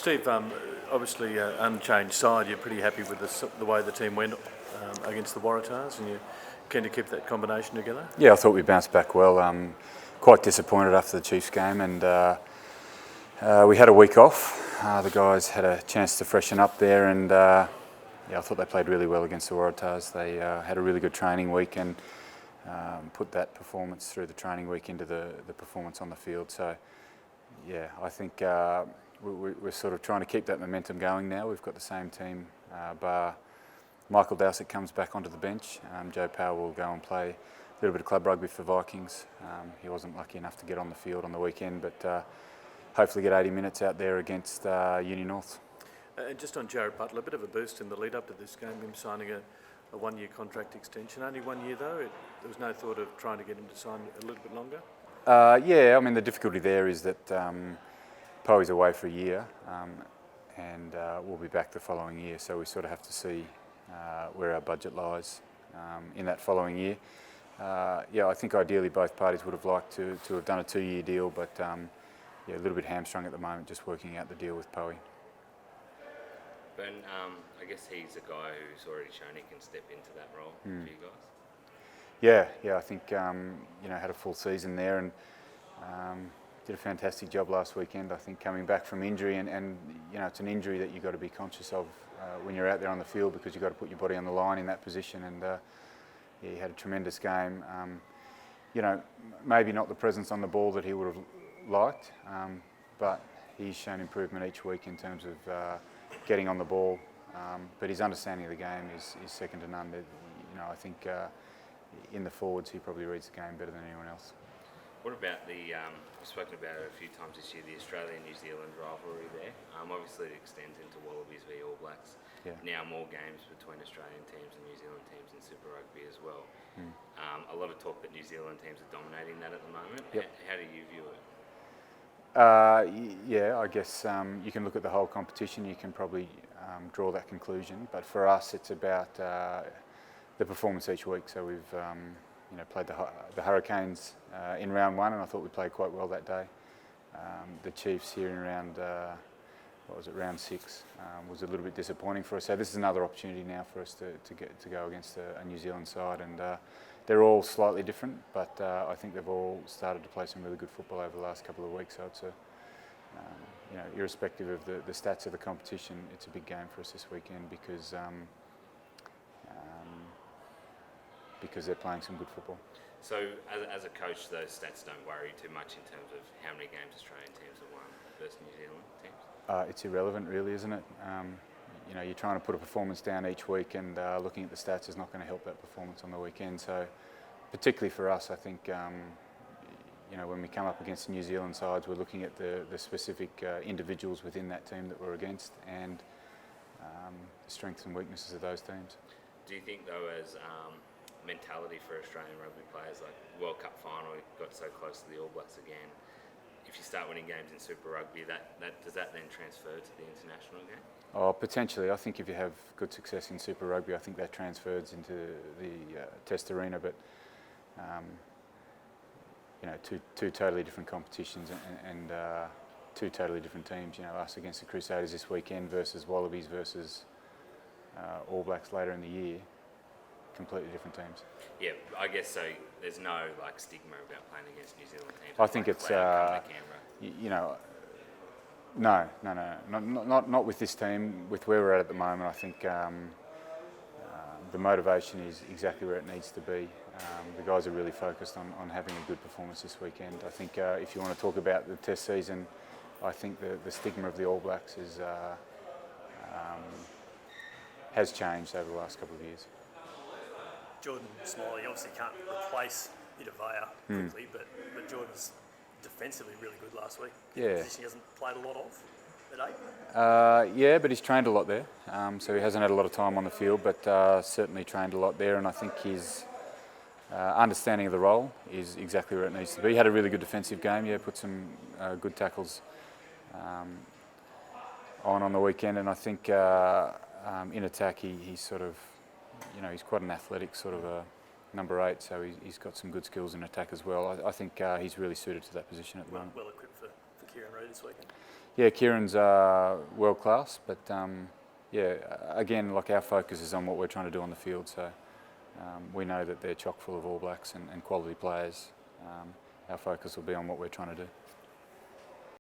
Steve, obviously unchanged side. You're pretty happy with the way the team went against the Waratahs, and you're keen to keep that combination together? Yeah, I thought we bounced back well. Quite disappointed after the Chiefs game, and we had a week off. The guys had a chance to freshen up there, and I thought they played really well against the Waratahs. They had a really good training week and put that performance through the training week into the performance on the field. So, yeah, I think we're sort of trying to keep that momentum going now. We've got the same team, bar Michael Dowsett comes back onto the bench. Joe Powell will go and play a little bit of club rugby for Vikings. He wasn't lucky enough to get on the field on the weekend, but hopefully get 80 minutes out there against Uni North. And just on Jared Butler, a bit of a boost in the lead up to this game, him signing a one-year contract extension. Only 1 year though, there was no thought of trying to get him to sign a little bit longer? Yeah, I mean the difficulty there is that Poe's away for a year and we'll be back the following year, so we sort of have to see where our budget lies in that following year. Yeah, I think ideally both parties would have liked to have done a 2-year deal, but yeah, a little bit hamstrung at the moment just working out the deal with Poe. Ben, I guess he's a guy who's already shown he can step into that role for you guys. Yeah, I think had a full season there and did a fantastic job last weekend. I think coming back from injury and it's an injury that you've got to be conscious of when you're out there on the field, because you've got to put your body on the line in that position. And he had a tremendous game. Maybe not the presence on the ball that he would have liked, but he's shown improvement each week in terms of getting on the ball. But his understanding of the game is second to none. I think in the forwards he probably reads the game better than anyone else. What about we've spoken about it a few times this year, the Australia-New Zealand rivalry there. Obviously it extends into Wallabies v All Blacks. Yeah. Now more games between Australian teams and New Zealand teams in Super Rugby as well. A lot of talk that New Zealand teams are dominating that at the moment. Yep. How do you view it? Yeah, I guess you can look at the whole competition, you can probably draw that conclusion, but for us it's about the performance each week. So we've played the Hurricanes in round 1, and I thought we played quite well that day. The Chiefs here in round round 6 was a little bit disappointing for us. So this is another opportunity now for us to go against a New Zealand side, and they're all slightly different, but I think they've all started to play some really good football over the last couple of weeks. So it's irrespective of the stats of the competition, it's a big game for us this weekend because they're playing some good football. So as a coach, those stats don't worry you too much in terms of how many games Australian teams have won versus New Zealand teams? It's irrelevant really, isn't it? You're trying to put a performance down each week, and looking at the stats is not going to help that performance on the weekend. So particularly for us, I think when we come up against the New Zealand sides, we're looking at the specific individuals within that team that we're against, and the strengths and weaknesses of those teams. Do you think though, as mentality for Australian rugby players, like World Cup final, we got so close to the All Blacks again, if you start winning games in Super Rugby, does that then transfer to the international game? Oh, potentially. I think if you have good success in Super Rugby, I think that transfers into the Test arena. But two totally different competitions and two totally different teams. Us against the Crusaders this weekend versus Wallabies versus All Blacks later in the year. Completely different teams. Yeah, I guess so. There's no stigma about playing against New Zealand teams. I think it's not with this team. With where we're at the moment, I think the motivation is exactly where it needs to be. The guys are really focused on having a good performance this weekend. I think if you want to talk about the Test season, I think the stigma of the All Blacks has changed over the last couple of years. Jordan Smiley obviously can't replace Itavaya quickly, but Jordan's defensively really good last week. Yeah. Position he hasn't played a lot of at 8. Yeah, but he's trained a lot there, so he hasn't had a lot of time on the field, but certainly trained a lot there, and I think his understanding of the role is exactly where it needs to be. He had a really good defensive game, put some good tackles on the weekend, and I think in attack he's sort of, he's quite an athletic sort of a number 8, so he's got some good skills in attack as well. I think he's really suited to that position at the moment. Well equipped for Kieran Reid this weekend. Yeah, Kieran's world class, but yeah, again, like our focus is on what we're trying to do on the field. So we know that they're chock full of All Blacks and quality players. Our focus will be on what we're trying to do.